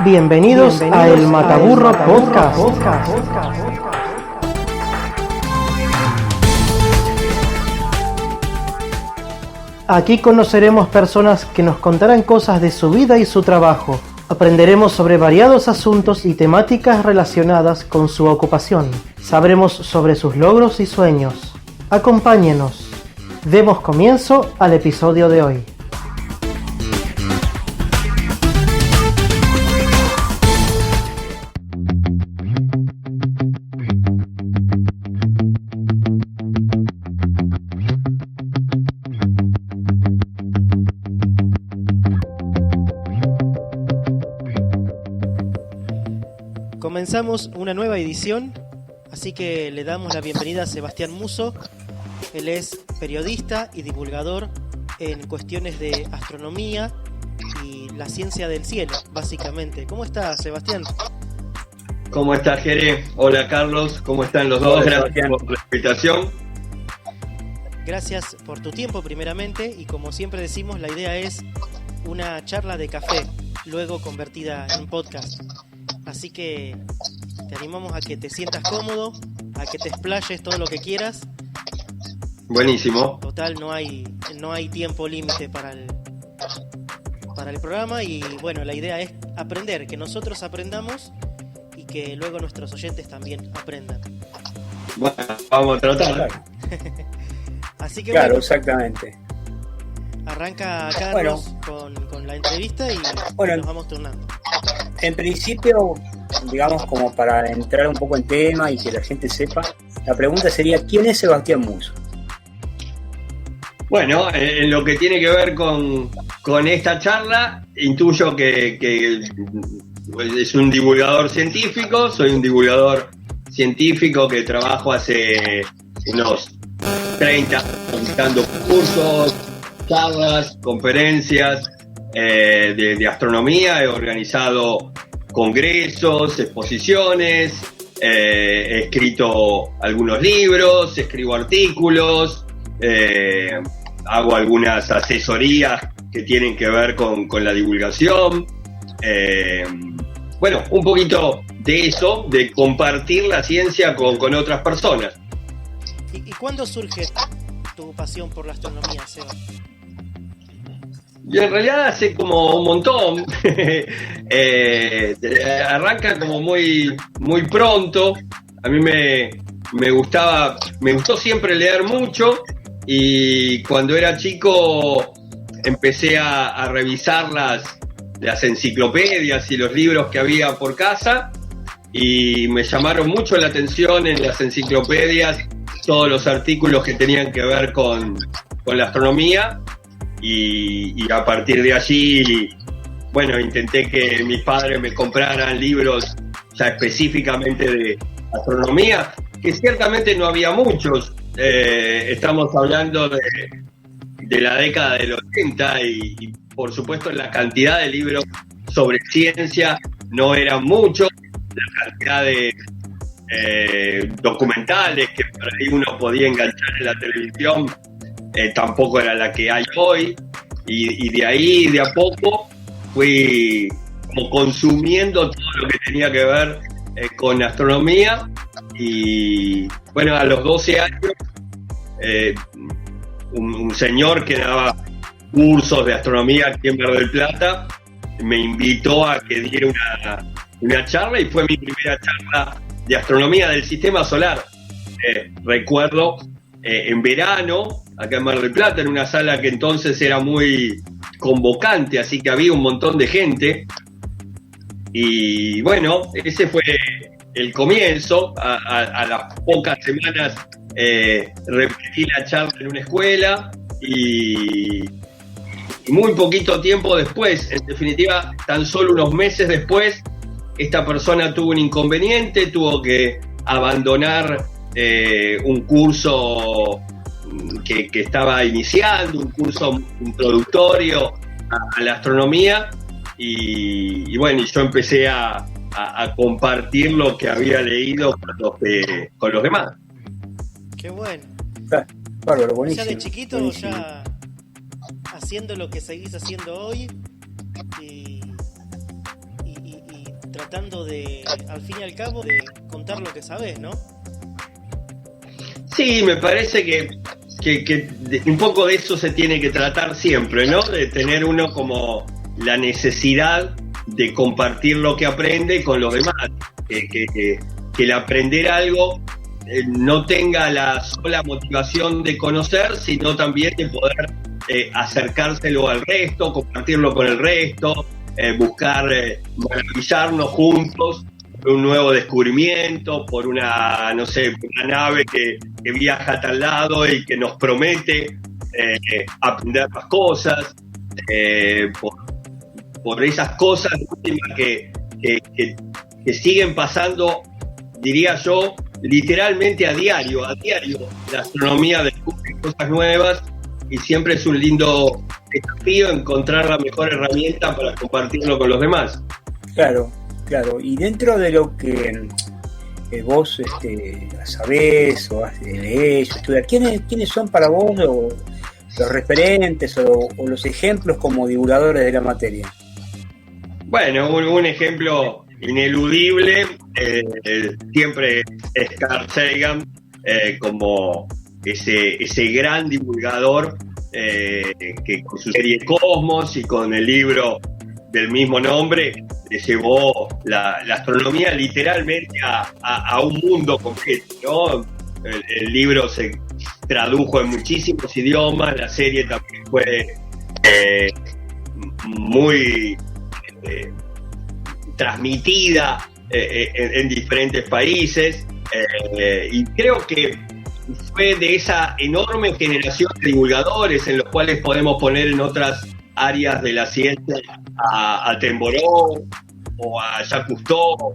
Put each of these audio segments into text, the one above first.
Bienvenidos a El Mataburro Podcast. Aquí conoceremos personas que nos contarán cosas de su vida y su trabajo. Aprenderemos sobre variados asuntos y temáticas relacionadas con su ocupación. Sabremos sobre sus logros y sueños. Acompáñenos. Demos comienzo al episodio de hoy. Comenzamos una nueva edición, así que le damos la bienvenida a Sebastián Musso. Él es periodista y divulgador en cuestiones de astronomía y la ciencia del cielo, básicamente. ¿Cómo estás, Sebastián? ¿Cómo estás, Jere? Hola, Carlos. ¿Cómo están los dos? Gracias por la invitación. Gracias por tu tiempo, primeramente, y como siempre decimos, la idea es una charla de café, luego convertida en podcast. Así que te animamos a que te sientas cómodo, a que te explayes todo lo que quieras. Buenísimo. Total, no hay tiempo límite para el programa y bueno, la idea es aprender, que nosotros aprendamos y que luego nuestros oyentes también aprendan. Bueno, vamos a tratar. Así que claro, bueno, exactamente. Arranca Carlos con la entrevista y nos vamos turnando. En principio, digamos, como para entrar un poco en tema y que la gente sepa, la pregunta sería: ¿quién es Sebastián Musso? Bueno, en lo que tiene que ver con esta charla, intuyo que es un divulgador científico. Soy un divulgador científico que trabajo hace unos 30 años dando cursos, charlas, conferencias de astronomía. He organizado congresos, exposiciones, he escrito algunos libros, escribo artículos, hago algunas asesorías que tienen que ver con la divulgación. Bueno, un poquito de eso, de compartir la ciencia con otras personas. ¿Y cuándo surge tu pasión por la astronomía, Seba? Y en realidad hace como un montón. Arranca como muy pronto. A mí me gustó siempre leer mucho, y cuando era chico empecé a revisar las enciclopedias y los libros que había por casa, y me llamaron mucho la atención en las enciclopedias todos los artículos que tenían que ver con la astronomía. Y a partir de allí, bueno, intenté que mis padres me compraran libros ya específicamente de astronomía, que ciertamente no había muchos. Estamos hablando de la década del 80 y por supuesto la cantidad de libros sobre ciencia no eran muchos. La cantidad de documentales que por ahí uno podía enganchar en la televisión tampoco era la que hay hoy, y de ahí de a poco fui como consumiendo todo lo que tenía que ver con astronomía. Y bueno, a los 12 años un señor que daba cursos de astronomía aquí en Mar del Plata me invitó a que diera una charla, y fue mi primera charla de astronomía del sistema solar. Recuerdo en verano, acá en Mar del Plata, en una sala que entonces era muy convocante, así que había un montón de gente. Y bueno, ese fue el comienzo. A las pocas semanas repetí la charla en una escuela, y muy poquito tiempo después, en definitiva tan solo unos meses después, esta persona tuvo un inconveniente, tuvo que abandonar un curso que estaba iniciando, un curso introductorio a la astronomía, y bueno, y yo empecé a compartir lo que había leído con los demás. Qué bueno. Bárbaro, buenísimo. Ya de chiquito, buenísimo. Ya haciendo lo que seguís haciendo hoy, y tratando de, al fin y al cabo, de contar lo que sabes, ¿no? Sí, me parece que un poco de eso se tiene que tratar siempre, ¿no? De tener uno como la necesidad de compartir lo que aprende con los demás, que el aprender algo no tenga la sola motivación de conocer, sino también de poder acercárselo al resto, compartirlo con el resto, buscar maravillarnos juntos por un nuevo descubrimiento, por una, no sé, una nave que viaja a tal lado y que nos promete aprender más cosas, por esas cosas últimas que siguen pasando, diría yo, literalmente a diario. La astronomía descubre cosas nuevas y siempre es un lindo desafío encontrar la mejor herramienta para compartirlo con los demás. Claro. Y dentro de lo que vos sabés o leés, estudiás, ¿quiénes son para vos los referentes o los ejemplos como divulgadores de la materia? Bueno, un ejemplo ineludible siempre es Carl Sagan, como ese gran divulgador que con su serie Cosmos y con el libro del mismo nombre le llevó la astronomía literalmente a un mundo completo, ¿no? El libro se tradujo en muchísimos idiomas, la serie también fue muy transmitida en diferentes países, y creo que fue de esa enorme generación de divulgadores en los cuales podemos poner en otras áreas de la ciencia a Temboró o a Jacques Cousteau,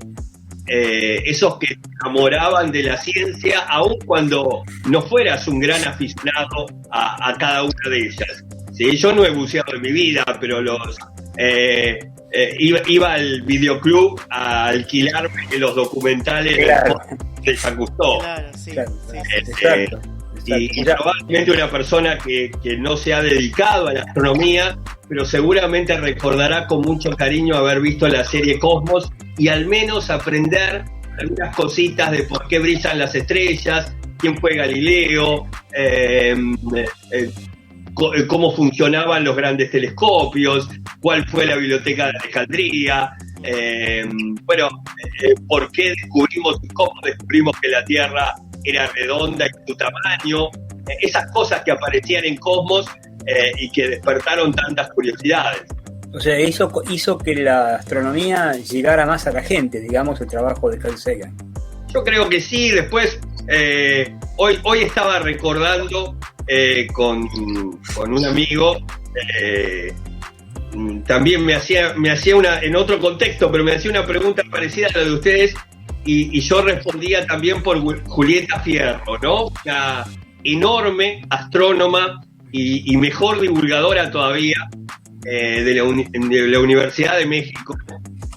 esos que se enamoraban de la ciencia aun cuando no fueras un gran aficionado a cada una de ellas. ¿Sí? Yo no he buceado en mi vida, pero iba al videoclub a alquilarme los documentales de Jacques Cousteau. Claro, sí. Exacto. Y probablemente una persona que no se ha dedicado a la astronomía, pero seguramente recordará con mucho cariño haber visto la serie Cosmos y al menos aprender algunas cositas de por qué brillan las estrellas, quién fue Galileo, cómo funcionaban los grandes telescopios, cuál fue la biblioteca de Alejandría, por qué descubrimos y cómo descubrimos que la Tierra era redonda en su tamaño, esas cosas que aparecían en Cosmos y que despertaron tantas curiosidades. O sea, eso hizo que la astronomía llegara más a la gente, digamos, el trabajo de Carl Sagan. Yo creo que sí. Después, hoy estaba recordando con un amigo, también me hacía una, en otro contexto, pero me hacía una pregunta parecida a la de ustedes, y yo respondía también por Julieta Fierro, ¿no? Una enorme astrónoma y mejor divulgadora todavía de la Universidad de México,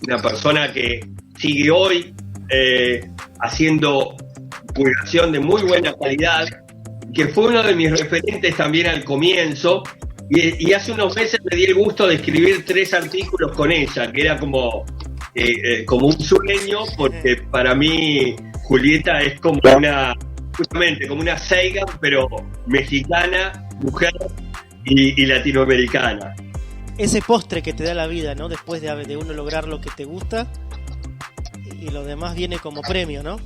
una persona que sigue hoy haciendo divulgación de muy buena calidad, que fue uno de mis referentes también al comienzo, y hace unos meses me di el gusto de escribir 3 artículos con ella, que era como un sueño, porque para mí Julieta es como justamente como una Sagan, pero mexicana, mujer y latinoamericana. Ese postre que te da la vida, ¿no? Después de uno lograr lo que te gusta, y lo demás viene como premio, ¿no?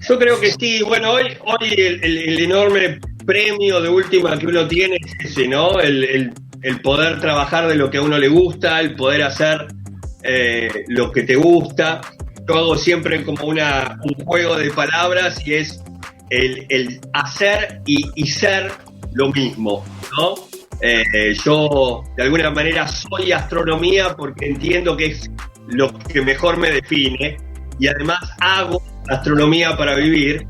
Yo creo que sí. Bueno, hoy el enorme premio de última que uno tiene es ese, ¿no? El poder trabajar de lo que a uno le gusta, el poder hacer lo que te gusta. Yo hago siempre como un juego de palabras, y es el hacer y ser lo mismo, ¿no? Yo de alguna manera soy astronomía porque entiendo que es lo que mejor me define, y además hago astronomía para vivir,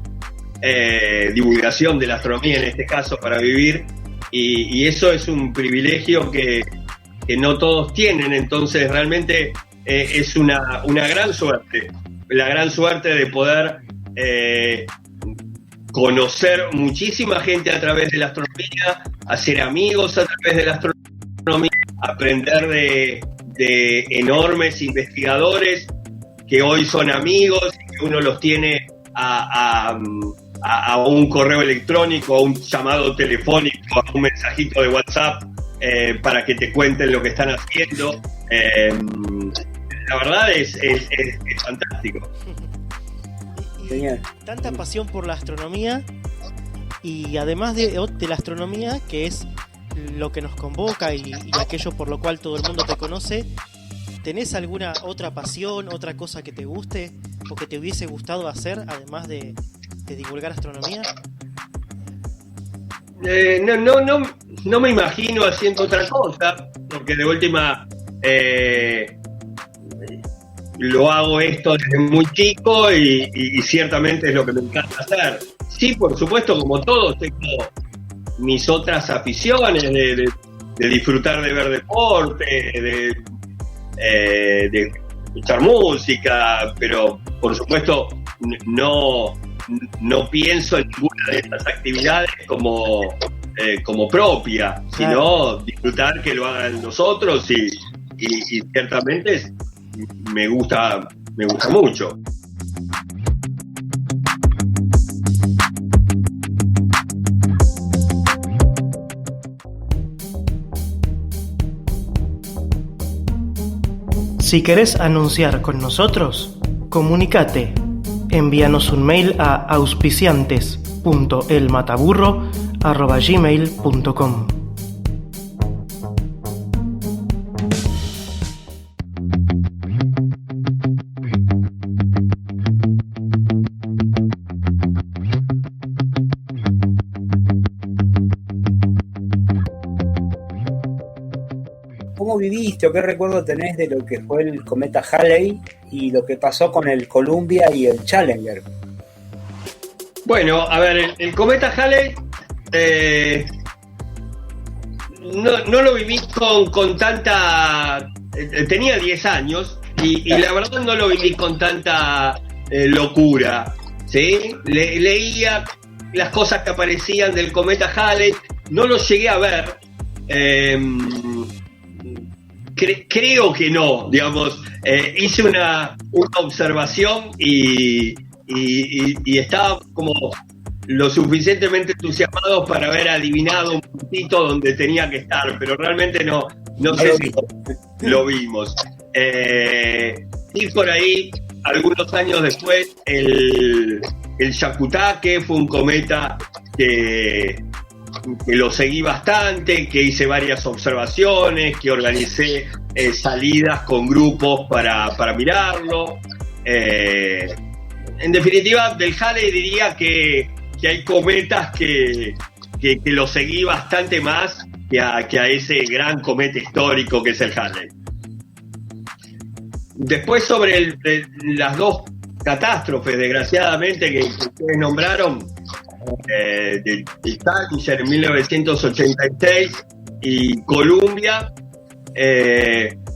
divulgación de la astronomía en este caso para vivir, y eso es un privilegio que no todos tienen. Entonces realmente es una gran suerte, la gran suerte de poder conocer muchísima gente a través de la astronomía, hacer amigos a través de la astronomía, aprender de enormes investigadores que hoy son amigos y que uno los tiene a un correo electrónico, a un llamado telefónico, a un mensajito de WhatsApp para que te cuenten lo que están haciendo. La verdad es fantástico. Genial. Tanta pasión por la astronomía, y además de la astronomía, que es lo que nos convoca y aquello por lo cual todo el mundo te conoce, ¿tenés alguna otra pasión, otra cosa que te guste o que te hubiese gustado hacer, además de divulgar astronomía? No me imagino haciendo otra cosa, porque de última lo hago esto desde muy chico y ciertamente es lo que me encanta hacer. Sí, por supuesto, como todos, tengo mis otras aficiones de disfrutar de ver deporte, de escuchar música, pero por supuesto no pienso en ninguna de estas actividades como propia, sino disfrutar que lo hagan los otros y ciertamente me gusta mucho. Si querés anunciar con nosotros, comunícate. Envíanos un mail a auspiciantes.elmataburro@gmail.com. ¿Cómo viviste o qué recuerdo tenés de lo que fue el cometa Halley y lo que pasó con el Columbia y el Challenger? Bueno, a ver, el cometa Halley no lo viví con tanta... tenía 10 años y la verdad no lo viví con tanta locura, ¿sí? Leía las cosas que aparecían del cometa Halley, no lo llegué a ver. Creo que no, digamos, hice una observación y estaba como lo suficientemente entusiasmado para haber adivinado un puntito donde tenía que estar, pero realmente no sé si lo vimos. Y por ahí, algunos años después, el Hyakutake fue un cometa que lo seguí bastante, que hice varias observaciones, que organicé salidas con grupos para mirarlo. En definitiva, del Halley diría que hay cometas que lo seguí bastante más que a ese gran cometa histórico que es el Halley. Después, sobre las dos catástrofes, desgraciadamente, que ustedes nombraron, del Challenger en 1986 y Columbia,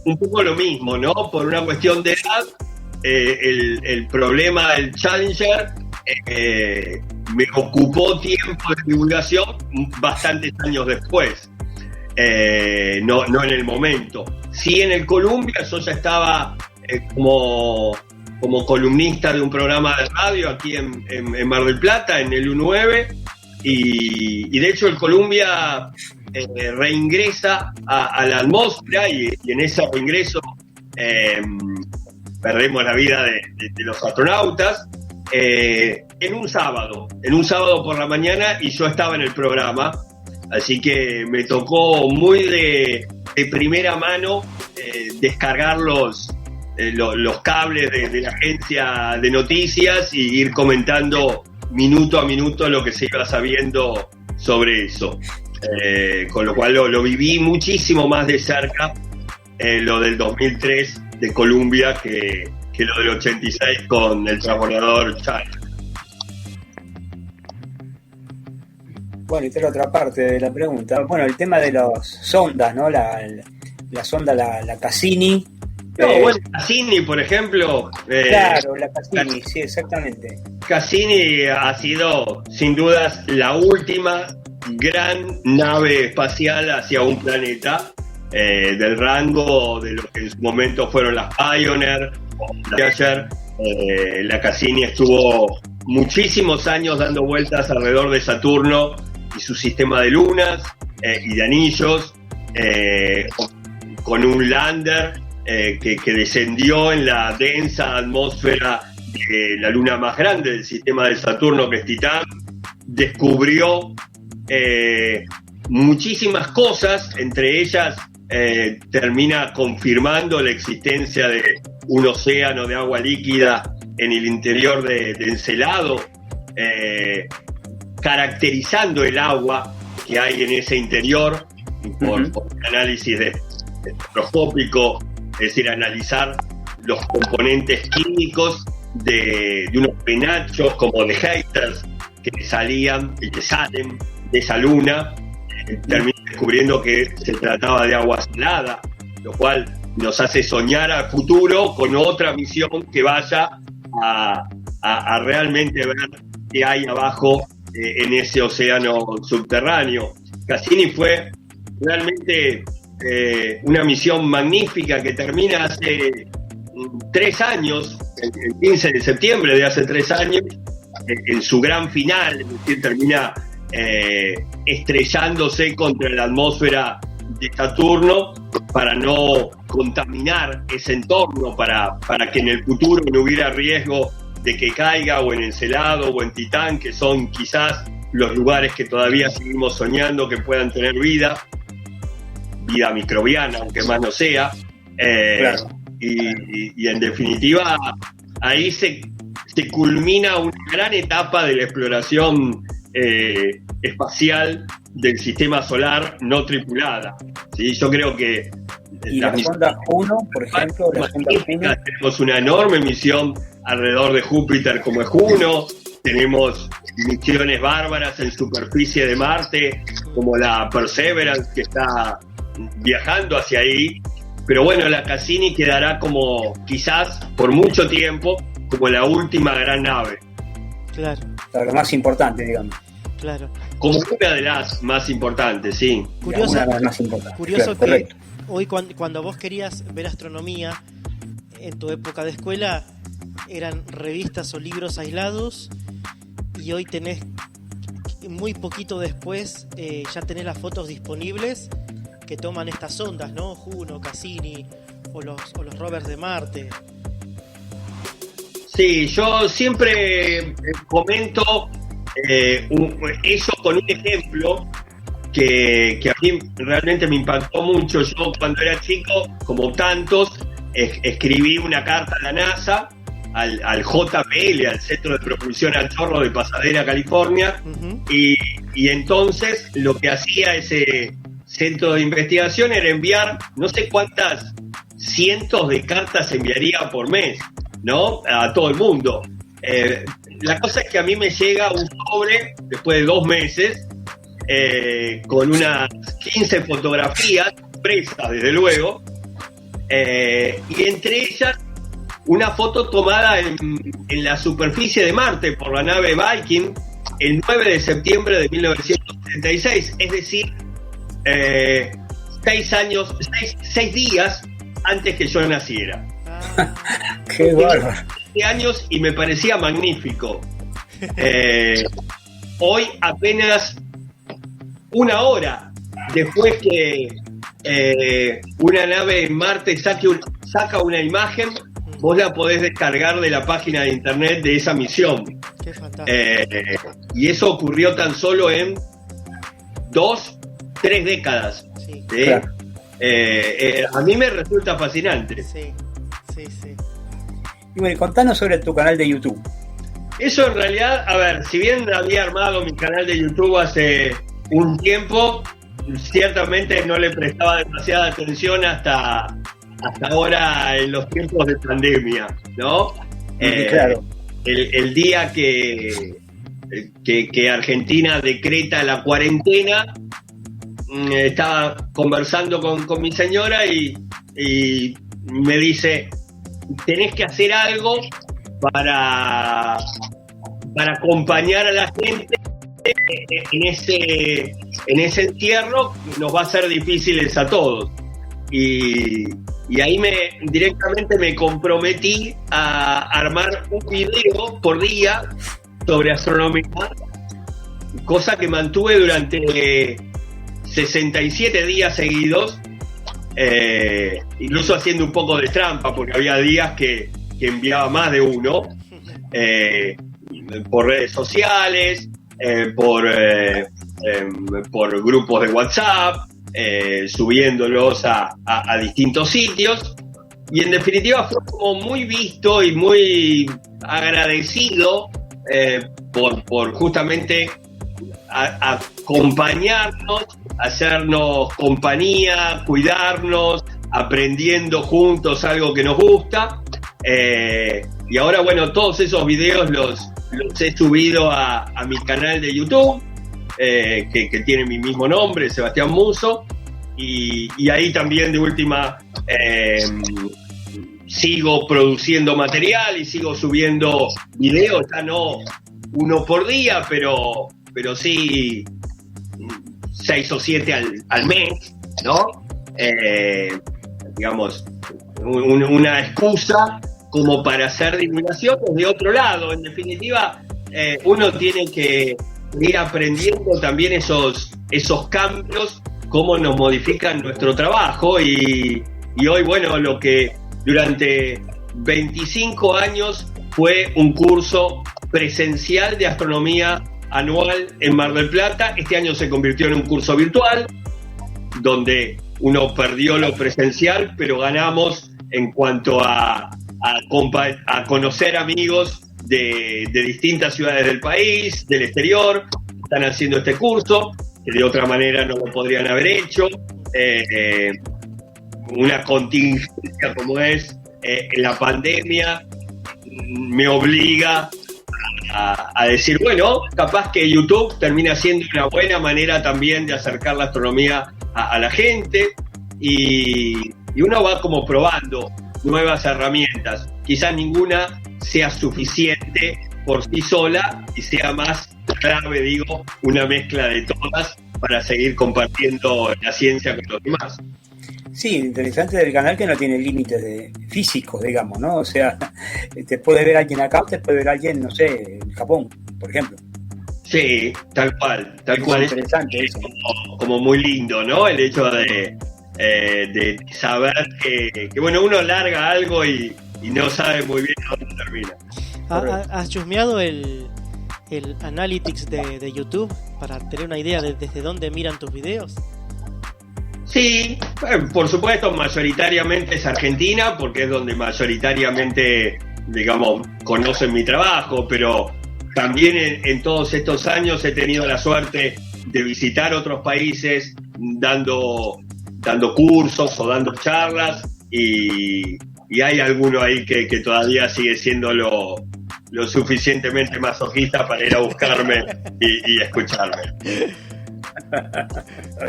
un poco lo mismo, ¿no? Por una cuestión de edad, el problema del Challenger me ocupó tiempo de divulgación bastantes años después, no en el momento. Sí, en el Columbia yo ya estaba como columnista de un programa de radio aquí en Mar del Plata, en el U9, y de hecho el Columbia reingresa a la atmósfera y en ese reingreso perdemos la vida de los astronautas en un sábado por la mañana, y yo estaba en el programa, así que me tocó muy de primera mano descargar los cables de la agencia de noticias y ir comentando minuto a minuto lo que se iba sabiendo sobre eso, con lo cual lo viví muchísimo más de cerca, lo del 2003 de Columbia que lo del 86 con el transbordador Challenger. Bueno, y esta es la otra parte de la pregunta. Bueno, el tema de las sondas, ¿no? La sonda, la Cassini. Bueno, Cassini, por ejemplo. Claro, la Cassini, sí, exactamente. Cassini ha sido, sin dudas, la última gran nave espacial hacia un planeta. del rango de lo que en su momento fueron las Pioneer o Voyager. La Cassini estuvo muchísimos años dando vueltas alrededor de Saturno y su sistema de lunas y de anillos, con un lander que descendió en la densa atmósfera de la luna más grande del sistema de Saturno, que es Titán. Descubrió muchísimas cosas, entre ellas termina confirmando la existencia de un océano de agua líquida en el interior de Encelado, caracterizando el agua que hay en ese interior por un análisis espectroscópico, es decir, analizar los componentes químicos de unos penachos como de geysers que salían y que salen de esa luna. Termina descubriendo que se trataba de agua salada, lo cual nos hace soñar al futuro con otra misión que vaya a realmente ver qué hay abajo en ese océano subterráneo. Cassini fue realmente una misión magnífica que termina hace 3 años, el 15 de septiembre de hace 3 años, en su gran final, es decir, termina estrellándose contra la atmósfera de Saturno para no contaminar ese entorno, para que en el futuro no hubiera riesgo de que caiga o en Encelado o en Titán, que son quizás los lugares que todavía seguimos soñando que puedan tener vida microbiana, aunque más no sea. Claro. Y en definitiva, ahí se culmina una gran etapa de la exploración espacial del sistema solar no tripulada. ¿Sí? Yo creo que y la sonda Juno, por ejemplo, tenemos una enorme misión alrededor de Júpiter como es Juno, tenemos misiones bárbaras en superficie de Marte como la Perseverance, que está viajando hacia ahí, pero bueno, la Cassini quedará como, quizás por mucho tiempo, como la última gran nave. Claro. La más importante, digamos. Claro. Como una de las más importantes, sí. Curioso, una de las más importantes. Curioso claro, que correcto. Hoy cuando vos querías ver astronomía en tu época de escuela eran revistas o libros aislados, y hoy tenés, muy poquito después, ya tenés las fotos disponibles que toman estas ondas, ¿no? Juno, Cassini o los rovers de Marte. Sí, yo siempre comento eso con un ejemplo que a mí realmente me impactó mucho. Yo cuando era chico, como tantos, escribí una carta a la NASA, al JPL, al Centro de Propulsión a Chorro de Pasadena, California, y entonces lo que hacía ese centro de investigación era enviar, no sé cuántas cientos de cartas enviaría por mes, ¿no? A todo el mundo. La cosa es que a mí me llega un sobre después de 2 meses con unas 15 fotografías impresas, desde luego, y entre ellas una foto tomada en la superficie de Marte por la nave Viking el 9 de septiembre de 1976, es decir, 6 días antes que yo naciera. ¡Qué bárbaro! 7 años y me parecía magnífico. Hoy, apenas 1 hora después que una nave en Marte saca una imagen, vos la podés descargar de la página de internet de esa misión. Qué fantástico. Y eso ocurrió tan solo en 2-3 décadas. Sí. Claro. A mí me resulta fascinante. Sí. Y bueno, contanos sobre tu canal de YouTube. Eso en realidad, a ver, si bien había armado mi canal de YouTube hace un tiempo, ciertamente no le prestaba demasiada atención hasta ahora en los tiempos de pandemia, ¿no? Claro. El día que Argentina decreta la cuarentena, estaba conversando con mi señora y me dice: tenés que hacer algo para acompañar a la gente en ese encierro, nos va a ser difíciles a todos. y ahí directamente me comprometí a armar un video por día sobre astronomía, cosa que mantuve durante 67 días seguidos, incluso haciendo un poco de trampa, porque había días que enviaba más de uno, por redes sociales, por grupos de WhatsApp, subiéndolos a distintos sitios, y en definitiva fue como muy visto y muy agradecido por justamente acompañarnos, hacernos compañía, cuidarnos, aprendiendo juntos algo que nos gusta, y ahora bueno, todos esos videos los he subido a mi canal de YouTube, que tiene mi mismo nombre, Sebastián Musso, y ahí también de última sigo produciendo material y sigo subiendo videos, ya no uno por día, pero sí 6 o 7 al mes, ¿no? Digamos, una excusa como para hacer divulgación de otro lado. En definitiva, uno tiene que ir aprendiendo también esos cambios, cómo nos modifican nuestro trabajo, y hoy, bueno, lo que durante 25 años fue un curso presencial de astronomía anual en Mar del Plata, este año se convirtió en un curso virtual, donde uno perdió lo presencial, pero ganamos en cuanto a conocer amigos de distintas ciudades del país, del exterior, que están haciendo este curso, que de otra manera no lo podrían haber hecho. Una contingencia como es la pandemia me obliga a decir, bueno, capaz que YouTube termina siendo una buena manera también de acercar la astronomía a la gente, y uno va como probando nuevas herramientas. Quizás ninguna sea suficiente por sí sola y sea más grave, digo, una mezcla de todas para seguir compartiendo la ciencia con los demás. Sí, interesante del canal que no tiene límites físicos, digamos, ¿no? O sea, te puede ver alguien acá, te puede ver alguien, no sé, en Japón, por ejemplo. Sí, tal cual. Es interesante eso. Como muy lindo, ¿no? El hecho de saber que, bueno, uno larga algo y no sabe muy bien a dónde termina. ¿Has chusmeado el Analytics de YouTube para tener una idea de desde dónde miran tus videos? Sí, por supuesto, mayoritariamente es Argentina, porque es donde mayoritariamente, digamos, conocen mi trabajo, pero también en todos estos años he tenido la suerte de visitar otros países dando cursos o dando charlas, y hay alguno ahí que todavía sigue siendo lo suficientemente masoquista para ir a buscarme y escucharme.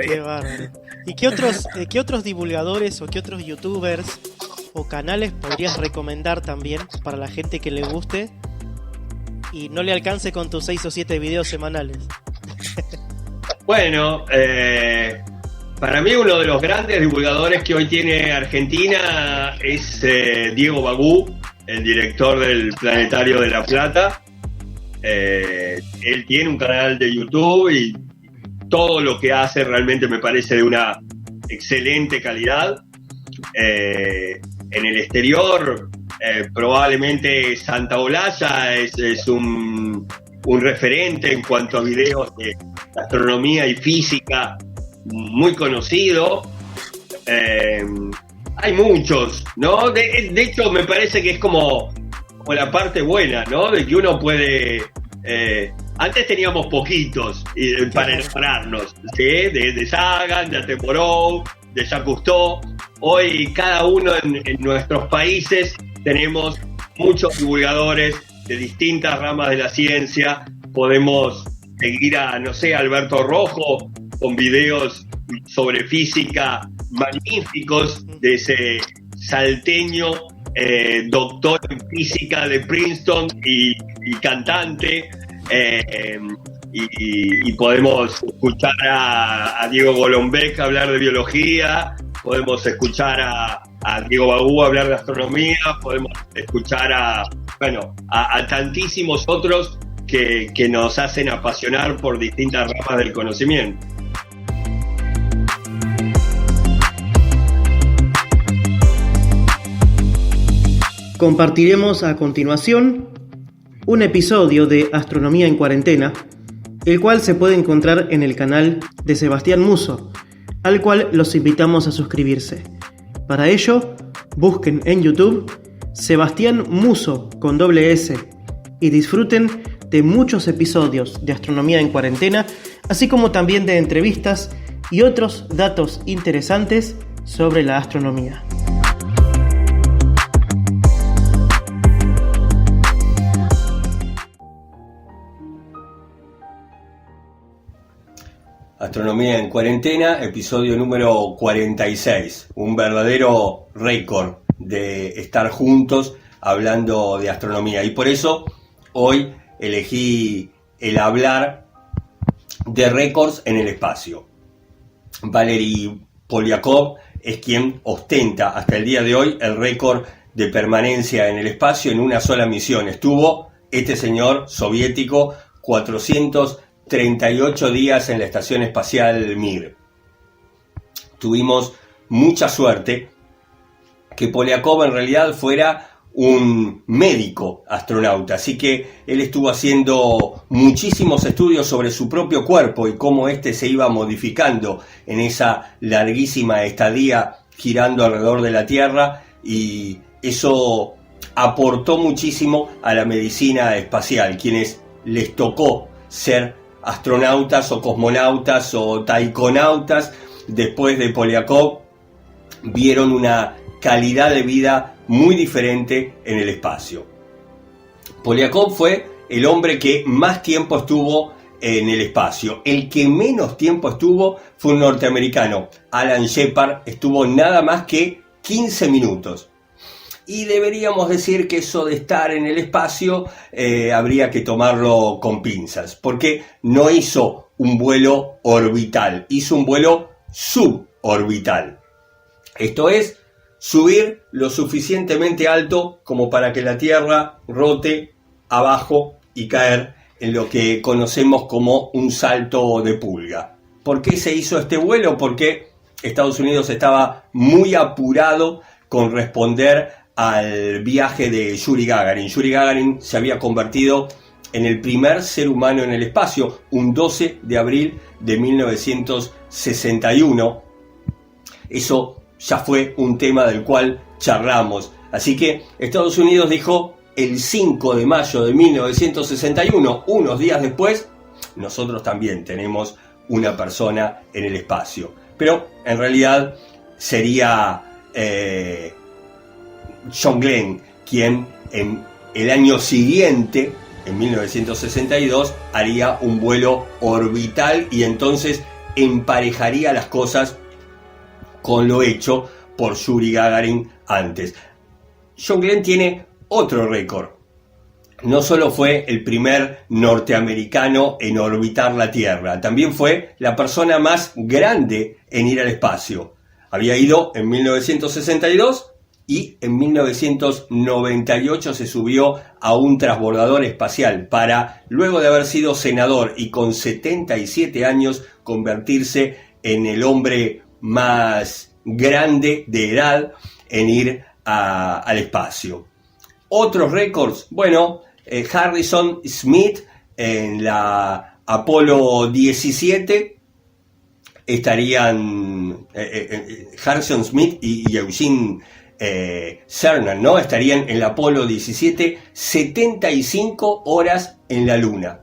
Qué bárbaro. ¿Y qué otros divulgadores o qué otros youtubers o canales podrías recomendar también para la gente que le guste y no le alcance con tus 6 o 7 videos semanales? Bueno, para mí uno de los grandes divulgadores que hoy tiene Argentina es Diego Bagú, el director del Planetario de La Plata. Él tiene un canal de YouTube y todo lo que hace realmente me parece de una excelente calidad. En el exterior, probablemente Santa Olalla es un referente en cuanto a videos de astronomía y física muy conocido. Hay muchos, ¿no? De hecho, me parece que es como la parte buena, ¿no? De que uno puede... antes teníamos poquitos para enamorarnos, ¿sí? De Sagan, de Attenborough, de Jacques Cousteau. Hoy cada uno en nuestros países tenemos muchos divulgadores de distintas ramas de la ciencia. Podemos seguir a, no sé, Alberto Rojo con videos sobre física magníficos, de ese salteño doctor en física de Princeton y cantante. Y podemos escuchar a Diego Golombek hablar de biología podemos escuchar a Diego Bagú hablar de astronomía, podemos escuchar a tantísimos otros que nos hacen apasionar por distintas ramas del conocimiento. Compartiremos a continuación un episodio de Astronomía en Cuarentena, el cual se puede encontrar en el canal de Sebastián Musso, al cual los invitamos a suscribirse. Para ello, busquen en YouTube Sebastián Musso con doble S y disfruten de muchos episodios de Astronomía en Cuarentena, así como también de entrevistas y otros datos interesantes sobre la astronomía. Astronomía en Cuarentena, episodio número 46, un verdadero récord de estar juntos hablando de astronomía, y por eso hoy elegí el hablar de récords en el espacio. Valery Polyakov es quien ostenta hasta el día de hoy el récord de permanencia en el espacio en una sola misión. Estuvo este señor soviético 438 días en la Estación Espacial Mir. Tuvimos mucha suerte que Polyakov en realidad fuera un médico astronauta, así que él estuvo haciendo muchísimos estudios sobre su propio cuerpo y cómo éste se iba modificando en esa larguísima estadía girando alrededor de la Tierra, y eso aportó muchísimo a la medicina espacial. Quienes les tocó ser astronautas o cosmonautas o taikonautas después de Polyakov vieron una calidad de vida muy diferente en el espacio. Polyakov fue el hombre que más tiempo estuvo en el espacio. El que menos tiempo estuvo fue un norteamericano, Alan Shepard, estuvo nada más que 15 minutos. Y deberíamos decir que eso de estar en el espacio habría que tomarlo con pinzas, porque no hizo un vuelo orbital, hizo un vuelo suborbital. Esto es, subir lo suficientemente alto como para que la Tierra rote abajo y caer en lo que conocemos como un salto de pulga. ¿Por qué se hizo este vuelo? Porque Estados Unidos estaba muy apurado con responder al viaje de Yuri Gagarin. Yuri Gagarin se había convertido en el primer ser humano en el espacio, un 12 de abril de 1961. Eso ya fue un tema del cual charlamos. Así que Estados Unidos dijo el 5 de mayo de 1961, unos días después, nosotros también tenemos una persona en el espacio. Pero en realidad sería John Glenn quien en el año siguiente, en 1962, haría un vuelo orbital y entonces emparejaría las cosas con lo hecho por Yuri Gagarin antes. John Glenn tiene otro récord. No solo fue el primer norteamericano en orbitar la Tierra, también fue la persona más grande en ir al espacio. Había ido en 1962 y en 1998 se subió a un transbordador espacial para, luego de haber sido senador y con 77 años, convertirse en el hombre más grande de edad en ir al espacio. Otros récords, bueno, Harrison Smith en la Apolo 17 estarían, Harrison Smith y Eugene Cernan, ¿no? Estarían en la Apolo 17 75 horas en la Luna,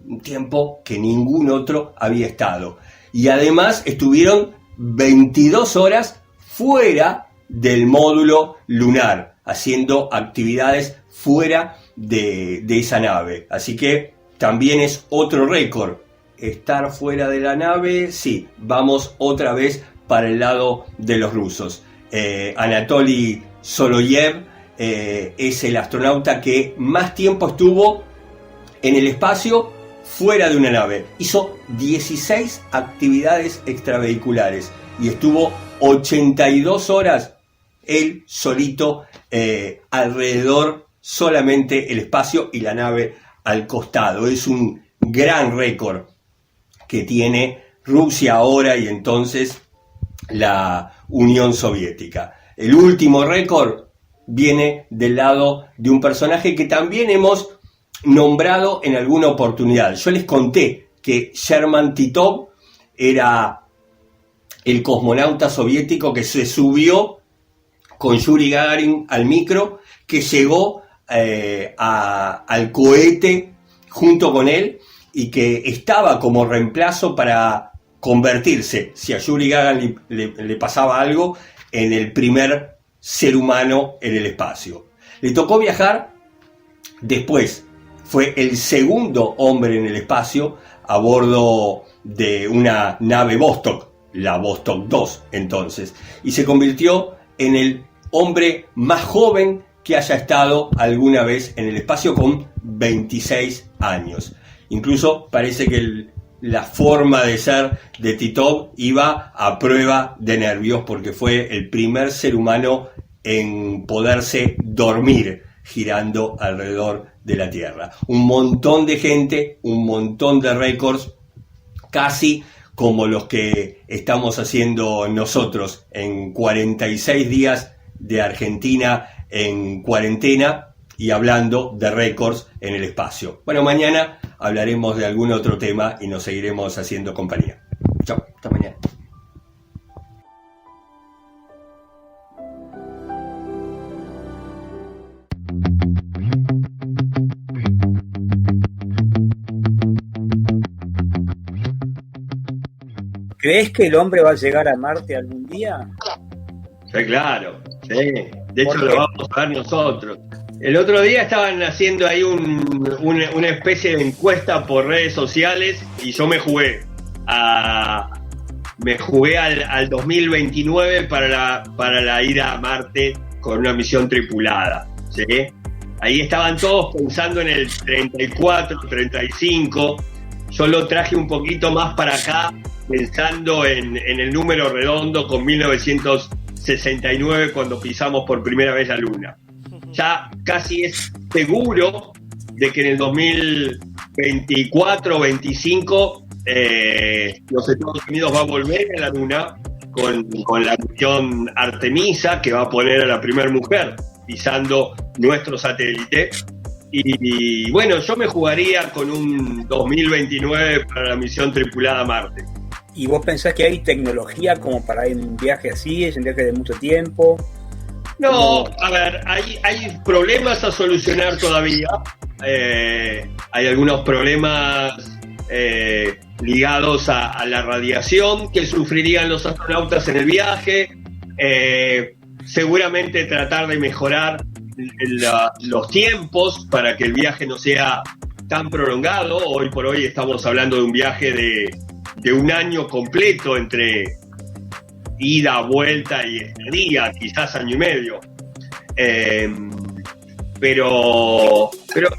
un tiempo que ningún otro había estado, y además estuvieron 22 horas fuera del módulo lunar, haciendo actividades fuera de esa nave. Así que también es otro récord. Estar fuera de la nave, sí, vamos otra vez para el lado de los rusos. Anatoly Soloyev es el astronauta que más tiempo estuvo en el espacio fuera de una nave. Hizo 16 actividades extravehiculares y estuvo 82 horas él solito alrededor, solamente el espacio y la nave al costado. Es un gran récord que tiene Rusia ahora y entonces la Unión Soviética. El último récord viene del lado de un personaje que también hemos nombrado en alguna oportunidad. Yo les conté que Sherman Titov era el cosmonauta soviético que se subió con Yuri Gagarin al micro, que llegó al cohete junto con él y que estaba como reemplazo para convertirse, si a Yuri Gagarin le pasaba algo, en el primer ser humano en el espacio. Le tocó viajar después, fue el segundo hombre en el espacio a bordo de una nave Vostok, la Vostok 2 entonces, y se convirtió en el hombre más joven que haya estado alguna vez en el espacio con 26 años. Incluso parece que la forma de ser de Titov iba a prueba de nervios porque fue el primer ser humano en poderse dormir girando alrededor de la Tierra. Un montón de gente, un montón de récords, casi como los que estamos haciendo nosotros en 46 días de Argentina en cuarentena y hablando de récords en el espacio. Bueno, mañana hablaremos de algún otro tema y nos seguiremos haciendo compañía. Chao, hasta mañana. ¿Crees que el hombre va a llegar a Marte algún día? Sí, claro. Sí. De hecho, lo vamos a ver nosotros. El otro día estaban haciendo ahí una especie de encuesta por redes sociales y yo me jugué al 2029 para la ida a Marte con una misión tripulada, ¿sí? Ahí estaban todos pensando en el 34, 35. Yo lo traje un poquito más para acá, pensando en el número redondo con 1969 cuando pisamos por primera vez la Luna. Ya casi es seguro de que en el 2024 o 25 los Estados Unidos va a volver a la Luna con la misión Artemisa, que va a poner a la primera mujer pisando nuestro satélite. Y bueno, yo me jugaría con un 2029 para la misión tripulada a Marte. ¿Y vos pensás que hay tecnología como para ir en un viaje así, es un viaje de mucho tiempo? No, a ver, hay problemas a solucionar todavía. Hay algunos problemas ligados a la radiación que sufrirían los astronautas en el viaje. Seguramente tratar de mejorar los tiempos para que el viaje no sea tan prolongado. Hoy por hoy estamos hablando de un viaje de un año completo entre ida, vuelta y estadía, quizás año y medio. Pero creo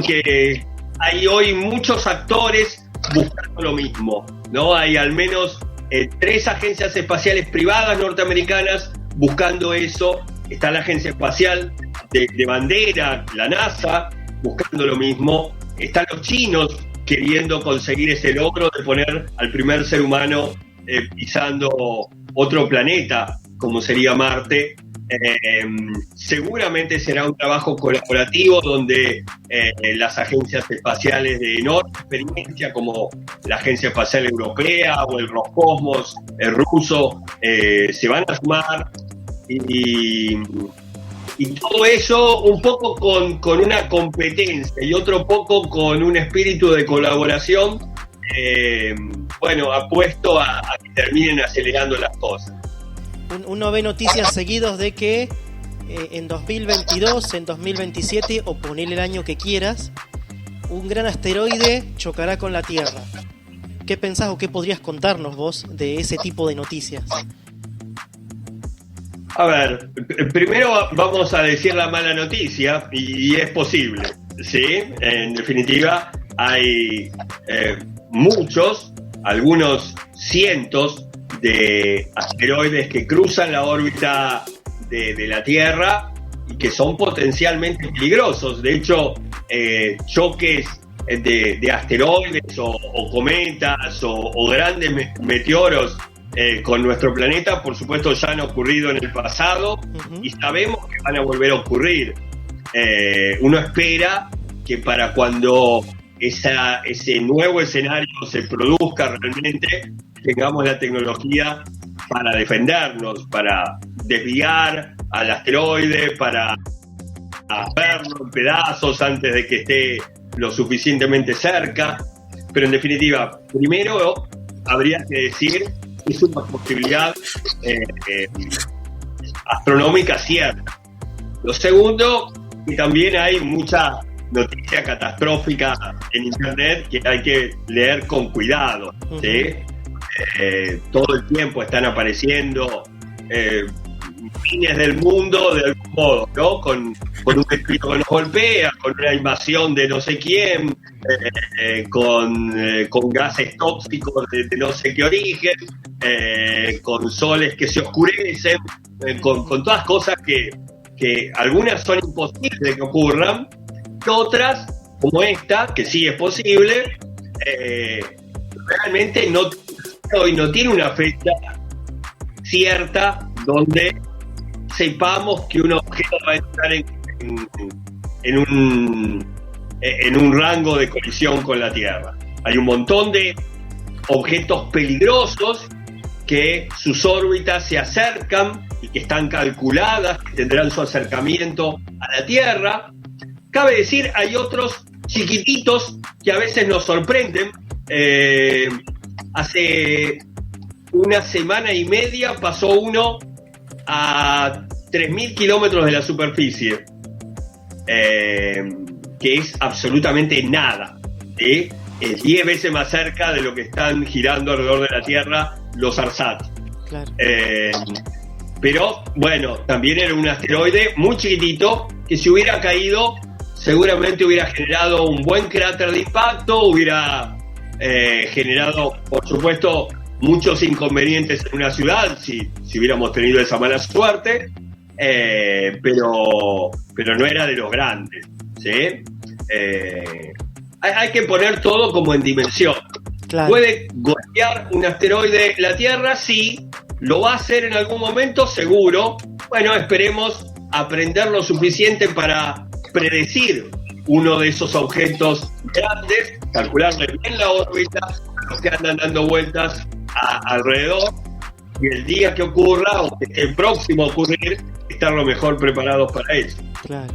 que hay hoy muchos actores buscando lo mismo, ¿no? Hay al menos 3 agencias espaciales privadas norteamericanas buscando eso. Está la agencia espacial de bandera, la NASA, buscando lo mismo. Están los chinos queriendo conseguir ese logro de poner al primer ser humano pisando otro planeta, como sería Marte. Seguramente será un trabajo colaborativo donde las agencias espaciales de enorme experiencia, como la Agencia Espacial Europea o el Roscosmos ruso, se van a sumar. Y todo eso un poco con una competencia y otro poco con un espíritu de colaboración, apuesto a que terminen acelerando las cosas. Uno ve noticias seguidos de que en 2022, en 2027, o ponele el año que quieras, un gran asteroide chocará con la Tierra. ¿Qué pensás o qué podrías contarnos vos de ese tipo de noticias? A ver, primero vamos a decir la mala noticia, y es posible, ¿sí? En definitiva, hay muchos, algunos cientos de asteroides que cruzan la órbita de la Tierra y que son potencialmente peligrosos. De hecho, choques de asteroides o cometas o grandes meteoros con nuestro planeta, por supuesto, ya han ocurrido en el pasado y sabemos que van a volver a ocurrir. Uno espera que para cuando ese nuevo escenario se produzca realmente, tengamos la tecnología para defendernos, para desviar al asteroide, para verlo en pedazos antes de que esté lo suficientemente cerca. Pero en definitiva, primero habría que decir que es una posibilidad astronómica cierta. Lo segundo, que también hay mucha noticia catastrófica en internet que hay que leer con cuidado, ¿sí? Todo el tiempo están apareciendo fines del mundo de algún modo, ¿no? Con un meteorito que nos golpea, con una invasión de no sé quién, con gases tóxicos de no sé qué origen, con soles que se oscurecen, con todas cosas que algunas son imposibles de que ocurran, y otras, como esta, que sí es posible, realmente no tiene una fecha cierta donde sepamos que un objeto va a estar en un rango de colisión con la Tierra. Hay un montón de objetos peligrosos que sus órbitas se acercan y que están calculadas, que tendrán su acercamiento a la Tierra. Cabe decir, hay otros chiquititos que a veces nos sorprenden. Hace una semana y media pasó uno a 3.000 kilómetros de la superficie, que es absolutamente nada, ¿sí? Es 10 veces más cerca de lo que están girando alrededor de la Tierra los ARSAT. Claro. Pero bueno, también era un asteroide muy chiquitito que si hubiera caído seguramente hubiera generado un buen cráter de impacto, hubiera generado, por supuesto, muchos inconvenientes en una ciudad si hubiéramos tenido esa mala suerte, pero no era de los grandes, ¿sí? Hay que poner todo como en dimensión. Claro. ¿Puede golpear un asteroide la Tierra? Sí. ¿Lo va a hacer en algún momento? Seguro. Bueno, esperemos aprender lo suficiente para predecir uno de esos objetos grandes, calcularle bien la órbita, los que andan dando vueltas alrededor, y el día que ocurra o que esté próximo a ocurrir, estar lo mejor preparados para eso. Claro.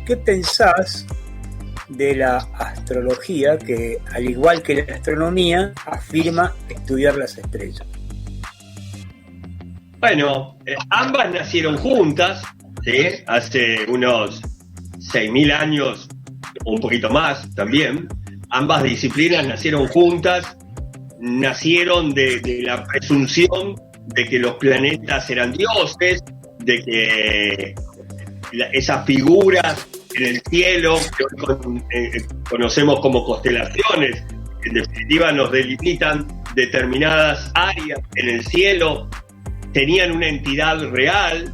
¿Qué pensás de la astrología que, al igual que la astronomía, afirma estudiar las estrellas? Bueno, ambas nacieron juntas, ¿sí? Hace unos 6.000 años, un poquito más también. Ambas disciplinas nacieron juntas, nacieron de la presunción de que los planetas eran dioses, de que esas figuras en el cielo, que hoy conocemos como constelaciones, en definitiva nos delimitan determinadas áreas en el cielo, tenían una entidad real,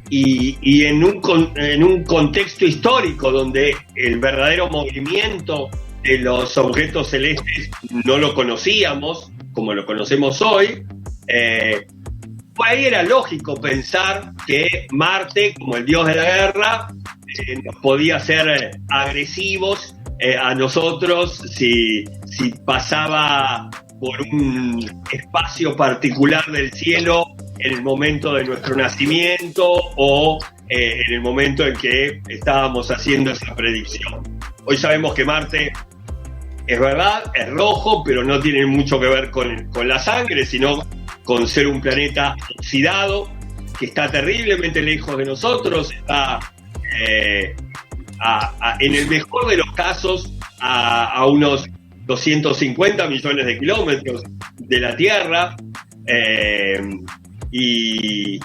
y en un contexto histórico donde el verdadero movimiento de los objetos celestes no lo conocíamos como lo conocemos hoy, pues ahí era lógico pensar que Marte, como el dios de la guerra, nos podía ser agresivos a nosotros si pasaba por un espacio particular del cielo en el momento de nuestro nacimiento o en el momento en que estábamos haciendo esa predicción. Hoy sabemos que Marte, es verdad, es rojo, pero no tiene mucho que ver con la sangre, sino con ser un planeta oxidado, que está terriblemente lejos de nosotros, está en el mejor de los casos a unos 250 millones de kilómetros de la Tierra, y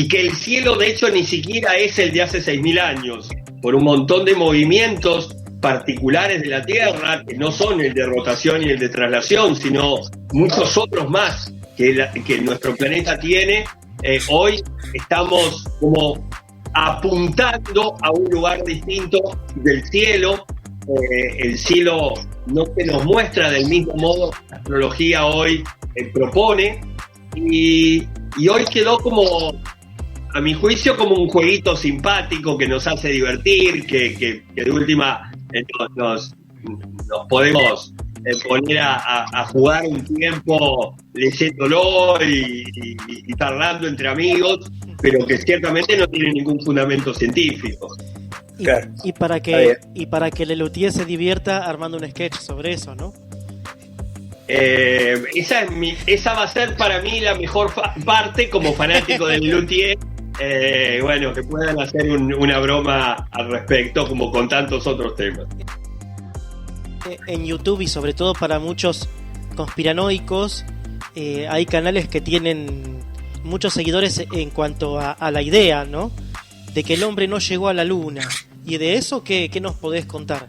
que el cielo de hecho ni siquiera es el de hace 6.000 años, por un montón de movimientos particulares de la Tierra, que no son el de rotación y el de traslación, sino muchos otros más que nuestro planeta tiene, hoy estamos como apuntando a un lugar distinto del cielo. El cielo no se nos muestra del mismo modo que la astrología hoy propone, y hoy quedó como, a mi juicio, como un jueguito simpático que nos hace divertir, que de última nos podemos poner a jugar un tiempo leyéndolo y charlando entre amigos, pero que ciertamente no tiene ningún fundamento científico. Claro. Y para que Lelutier se divierta armando un sketch sobre eso, ¿no? Esa va a ser para mí la mejor parte como fanático de Lelutier. Bueno, que puedan hacer una broma al respecto, como con tantos otros temas. En YouTube, y sobre todo para muchos conspiranoicos, hay canales que tienen muchos seguidores en cuanto a la idea, ¿no?, de que el hombre no llegó a la luna. ¿Y de eso qué nos podés contar?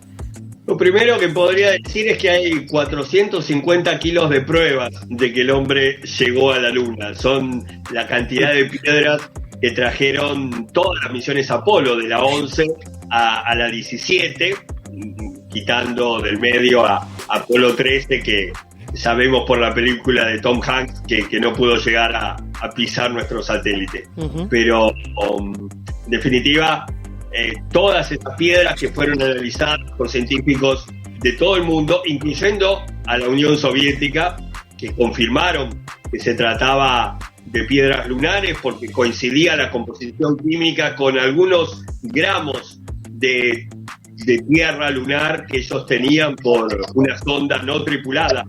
Lo primero que podría decir es que hay 450 kilos de pruebas de que el hombre llegó a la luna. Son la cantidad de piedras que trajeron todas las misiones Apolo, de la 11 a la 17, quitando del medio a Apolo 13, que sabemos por la película de Tom Hanks que no pudo llegar a pisar nuestro satélite. Uh-huh. Pero en definitiva, todas estas piedras que fueron analizadas por científicos de todo el mundo, incluyendo a la Unión Soviética, que confirmaron que se trataba de piedras lunares porque coincidía la composición química con algunos gramos de tierra lunar que ellos tenían por una sonda no tripulada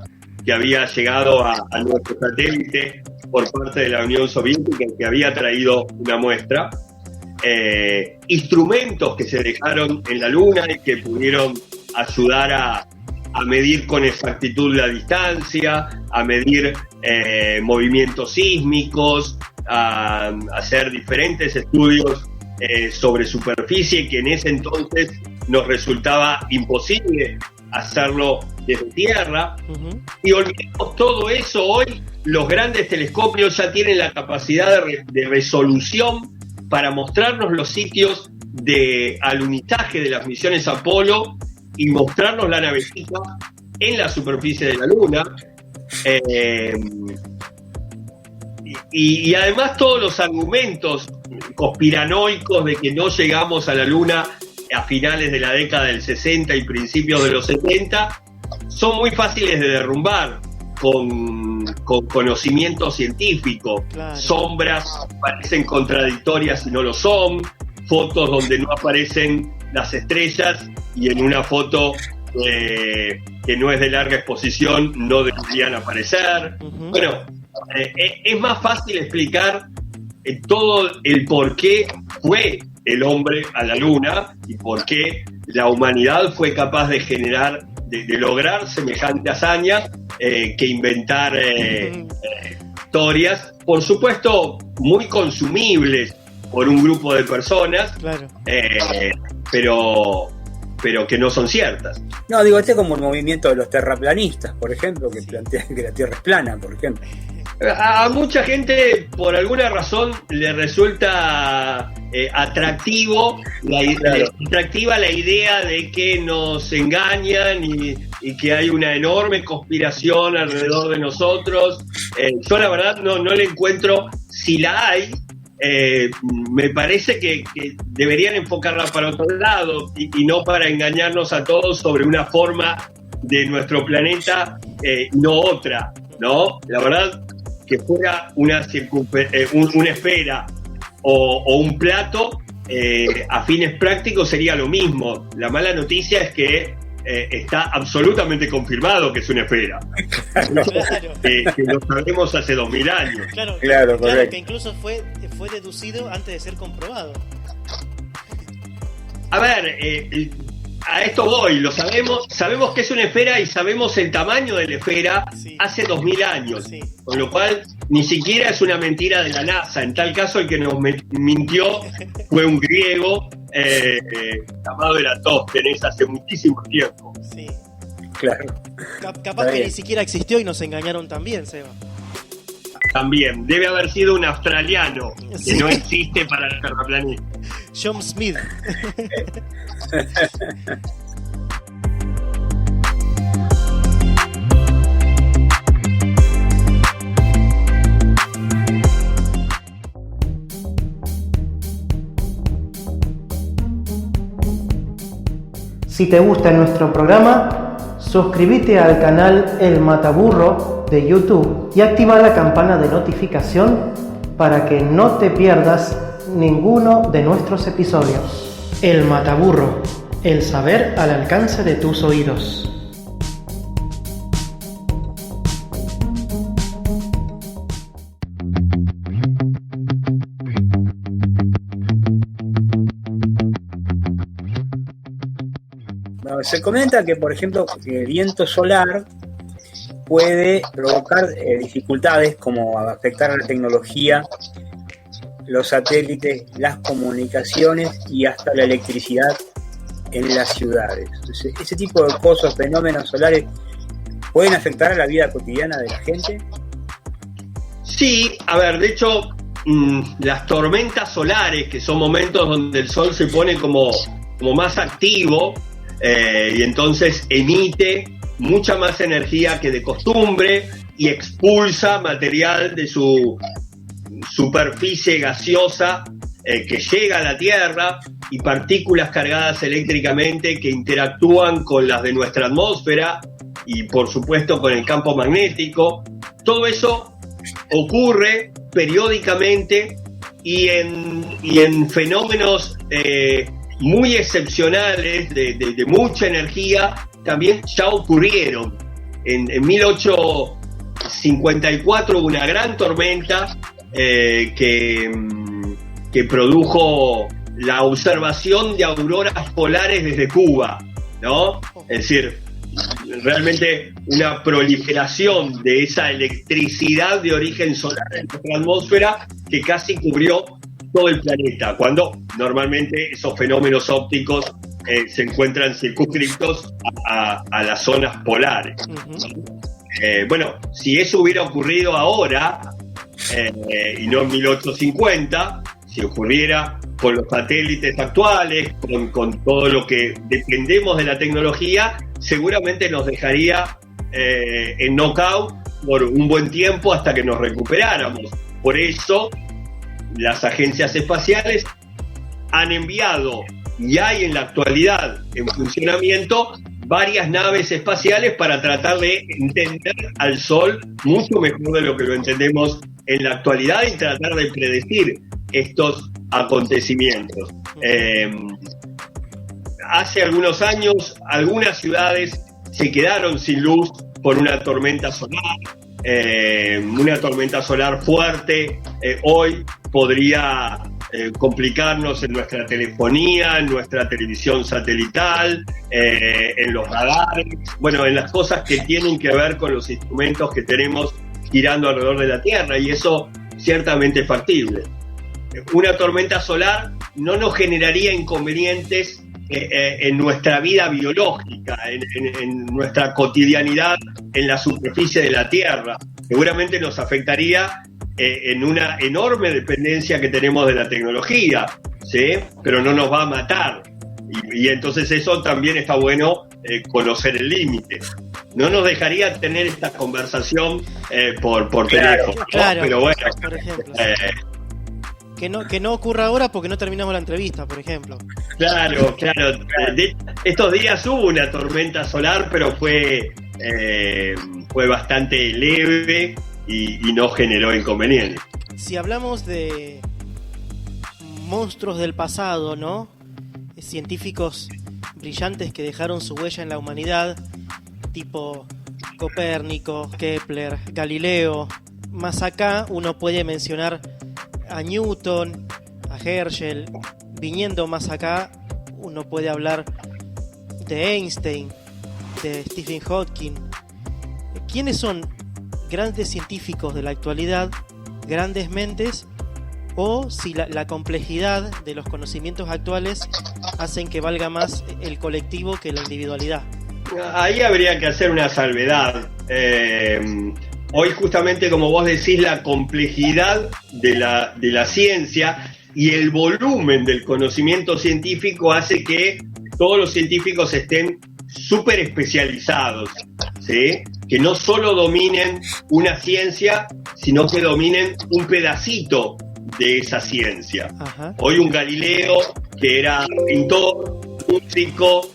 que había llegado a nuestro satélite por parte de la Unión Soviética, que había traído una muestra. Instrumentos que se dejaron en la luna y que pudieron ayudar a medir con exactitud la distancia, a medir movimientos sísmicos, a hacer diferentes estudios sobre superficie, que en ese entonces nos resultaba imposible hacerlo desde tierra. Uh-huh. Y olvidemos todo eso. Hoy los grandes telescopios ya tienen la capacidad de resolución para mostrarnos los sitios de alunizaje de las misiones Apolo y mostrarnos la navecita en la superficie de la Luna. Y además todos los argumentos conspiranoicos de que no llegamos a la Luna a finales de la década del 60 y principios de los 70 son muy fáciles de derrumbar con conocimiento científico. Claro. Sombras parecen contradictorias y no lo son, fotos donde no aparecen las estrellas y en una foto que no es de larga exposición no deberían aparecer. Uh-huh. Bueno, es más fácil explicar todo el por qué fue el hombre a la luna y por qué la humanidad fue capaz de generar, de lograr semejante hazaña, que inventar historias, por supuesto, muy consumibles por un grupo de personas, claro. Pero que no son ciertas. No, digo, este es como el movimiento de los terraplanistas, por ejemplo, que plantean que la Tierra es plana, por ejemplo. A mucha gente, por alguna razón, le resulta atractiva la idea de que nos engañan y que hay una enorme conspiración alrededor de nosotros. Yo la verdad no le encuentro, si la hay, me parece que deberían enfocarla para otro lado y no para engañarnos a todos sobre una forma de nuestro planeta, no otra, ¿no? La verdad, que fuera una esfera o un plato, a fines prácticos sería lo mismo. La mala noticia es que está absolutamente confirmado que es una esfera. Claro. Que lo sabemos hace 2000 años. Claro, que incluso fue deducido antes de ser comprobado. A ver, a esto voy, lo sabemos que es una esfera y sabemos el tamaño de la esfera hace 2000 años, con lo cual ni siquiera es una mentira de la NASA. En tal caso, el que nos mintió fue un griego llamado Eratóstenes hace muchísimo tiempo. Sí. Claro. Capaz que ni siquiera existió y nos engañaron también, Seba. También, debe haber sido un australiano Sí. que no existe para el terraplanista. John Smith. Si te gusta nuestro programa, suscríbete al canal El Mataburro de YouTube y activa la campana de notificación para que no te pierdas ninguno de nuestros episodios. El Mataburro, el saber al alcance de tus oídos. No, se comenta que, por ejemplo, el viento solar puede provocar dificultades como afectar a la tecnología, los satélites, las comunicaciones y hasta la electricidad en las ciudades. Entonces, ese tipo de cosas, fenómenos solares, pueden afectar a la vida cotidiana de la gente. Sí, a ver, de hecho, las tormentas solares, que son momentos donde el sol se pone como más activo, y entonces emite mucha más energía que de costumbre y expulsa material de su superficie gaseosa que llega a la Tierra, y partículas cargadas eléctricamente que interactúan con las de nuestra atmósfera y por supuesto con el campo magnético. Todo eso ocurre periódicamente y en fenómenos muy excepcionales de mucha energía también ya ocurrieron. En 1854 hubo una gran tormenta que produjo la observación de auroras polares desde Cuba, ¿no? Es decir, realmente una proliferación de esa electricidad de origen solar en nuestra atmósfera que casi cubrió todo el planeta, cuando normalmente esos fenómenos ópticos se encuentran circunscritos a las zonas polares. Uh-huh. Bueno, si eso hubiera ocurrido ahora y no en 1850, si ocurriera con los satélites actuales, con todo lo que dependemos de la tecnología, seguramente nos dejaría en knockout por un buen tiempo hasta que nos recuperáramos. Por eso las agencias espaciales han enviado, y hay en la actualidad en funcionamiento, varias naves espaciales para tratar de entender al Sol mucho mejor de lo que lo entendemos en la actualidad y tratar de predecir estos acontecimientos. Hace algunos años algunas ciudades se quedaron sin luz por una tormenta solar fuerte. Hoy podría complicarnos en nuestra telefonía, en nuestra televisión satelital, en los radares, bueno, en las cosas que tienen que ver con los instrumentos que tenemos girando alrededor de la Tierra, y eso ciertamente es factible. Una tormenta solar no nos generaría inconvenientes en nuestra vida biológica, en nuestra cotidianidad en la superficie de la Tierra. Seguramente nos afectaría en una enorme dependencia que tenemos de la tecnología, ¿sí? Pero no nos va a matar. Y entonces eso también está bueno, conocer el límite. No nos dejaría tener esta conversación por teléfono, ¿no? Claro, Pero bueno, por ejemplo. Que no ocurra ahora porque no terminamos la entrevista, por ejemplo. Claro. Estos días hubo una tormenta solar, pero fue bastante leve y no generó inconvenientes. Si hablamos de monstruos del pasado, ¿no? Científicos brillantes que dejaron su huella en la humanidad, tipo Copérnico, Kepler, Galileo. Más acá uno puede mencionar a Newton, a Herschel. Viniendo más acá, uno puede hablar de Einstein, de Stephen Hawking. ¿Quiénes son grandes científicos de la actualidad, grandes mentes, o si la complejidad de los conocimientos actuales hacen que valga más el colectivo que la individualidad. Ahí habría que hacer una salvedad. Hoy justamente, como vos decís, la complejidad de la ciencia y el volumen del conocimiento científico hace que todos los científicos estén súper especializados, ¿sí? Que no solo dominen una ciencia, sino que dominen un pedacito de esa ciencia. Ajá. Hoy un Galileo, que era pintor, músico,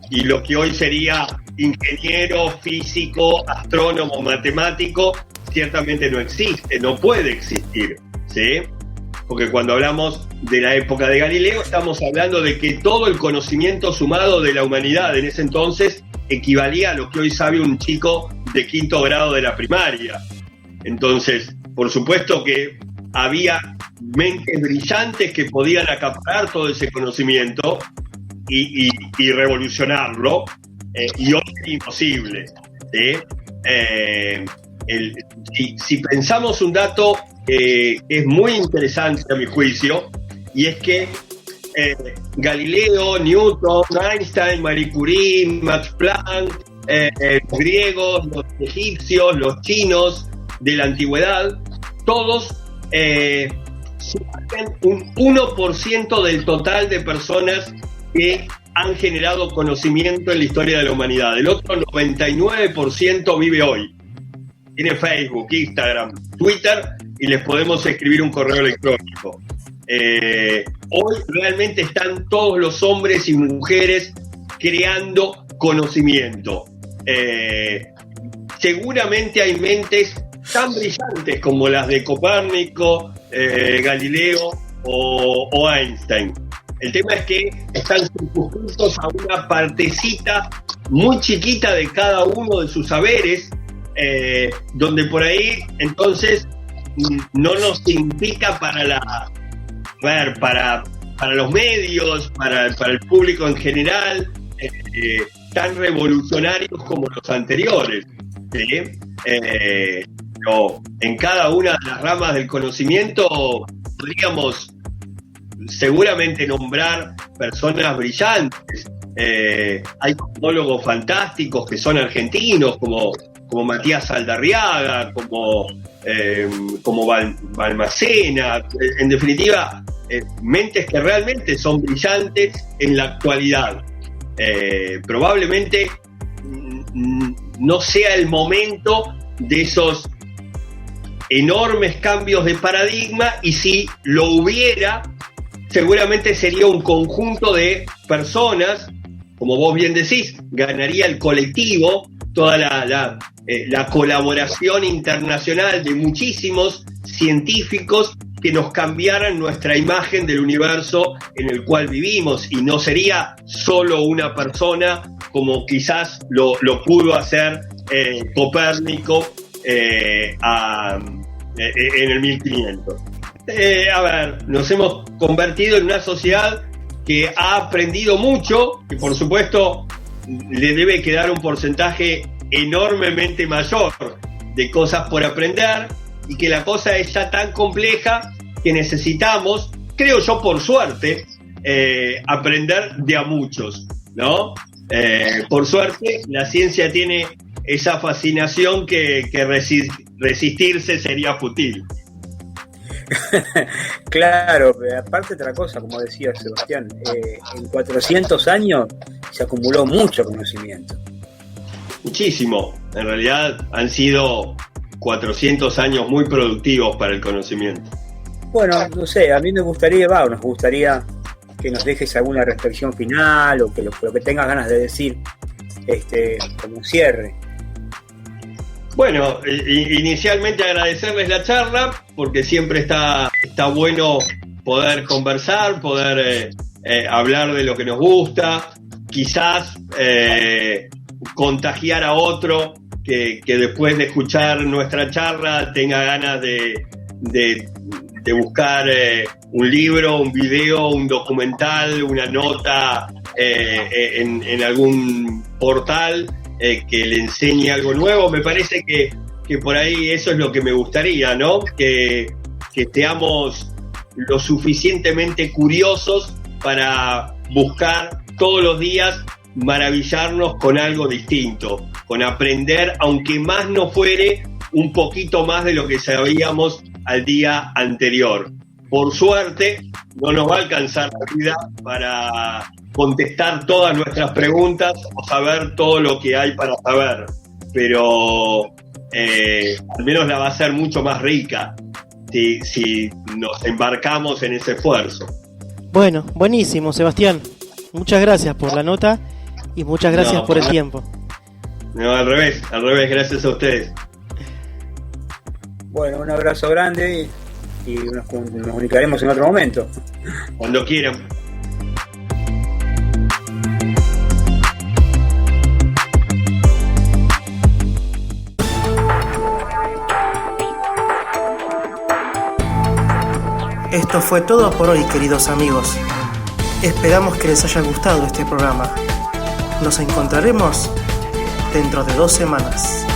y lo que hoy sería ingeniero, físico, astrónomo, matemático, ciertamente no existe, no puede existir, ¿sí? Porque cuando hablamos de la época de Galileo, estamos hablando de que todo el conocimiento sumado de la humanidad en ese entonces equivalía a lo que hoy sabe un chico de 5º grado de la primaria. Entonces, por supuesto que había mentes brillantes que podían acaparar todo ese conocimiento y revolucionarlo, y hoy es imposible, ¿sí? Si pensamos un dato es muy interesante a mi juicio, y es que Galileo, Newton, Einstein, Marie Curie, Max Planck, los griegos, los egipcios, los chinos de la antigüedad, todos suman un 1% del total de personas que han generado conocimiento en la historia de la humanidad. El otro 99% vive hoy. Tiene Facebook, Instagram, Twitter, y les podemos escribir un correo electrónico. Hoy realmente están todos los hombres y mujeres creando conocimiento. Seguramente hay mentes tan brillantes como las de Copérnico, Galileo o Einstein. El tema es que están circunscritos a una partecita muy chiquita de cada uno de sus saberes, donde por ahí entonces no nos significa para los medios, para el público en general, tan revolucionarios como los anteriores, ¿sí? Pero en cada una de las ramas del conocimiento podríamos seguramente nombrar personas brillantes. Hay cosmólogos fantásticos que son argentinos, como Matías Aldarriaga, como Balmacena, en definitiva, mentes que realmente son brillantes en la actualidad. Probablemente no sea el momento de esos enormes cambios de paradigma, y si lo hubiera, seguramente sería un conjunto de personas, como vos bien decís, ganaría el colectivo, toda la colaboración internacional de muchísimos científicos que nos cambiaran nuestra imagen del universo en el cual vivimos, y no sería solo una persona como quizás lo pudo hacer Copérnico en el 1500. A ver, nos hemos convertido en una sociedad que ha aprendido mucho, que por supuesto le debe quedar un porcentaje enormemente mayor de cosas por aprender, y que la cosa es ya tan compleja que necesitamos, creo yo por suerte, aprender de a muchos, ¿no? Por suerte la ciencia tiene esa fascinación que resistirse sería fútil. Claro, aparte otra cosa, como decía Sebastián, en 400 años se acumuló mucho conocimiento. Muchísimo. En realidad han sido 400 años muy productivos para el conocimiento. Bueno, no sé, a mí nos gustaría que nos dejes alguna reflexión final, o que lo que tengas ganas de decir como cierre. Bueno, inicialmente agradecerles la charla, porque siempre está bueno poder conversar, poder hablar de lo que nos gusta, quizás contagiar a otro que después de escuchar nuestra charla tenga ganas de buscar un libro, un video, un documental, una nota en algún portal que le enseñe algo nuevo. Me parece que por ahí eso es lo que me gustaría, ¿no? Que seamos lo suficientemente curiosos para buscar todos los días maravillarnos con algo distinto, con aprender, aunque más no fuere, un poquito más de lo que sabíamos al día anterior. Por suerte, no nos va a alcanzar la vida para contestar todas nuestras preguntas o saber todo lo que hay para saber, pero al menos la va a ser mucho más rica si nos embarcamos en ese esfuerzo. Bueno, buenísimo, Sebastián. Muchas gracias por la nota y muchas gracias por el tiempo. No, al revés, gracias a ustedes. Bueno, un abrazo grande y nos comunicaremos en otro momento. Cuando quieran. Esto fue todo por hoy, queridos amigos. Esperamos que les haya gustado este programa. Nos encontraremos dentro de 2 semanas.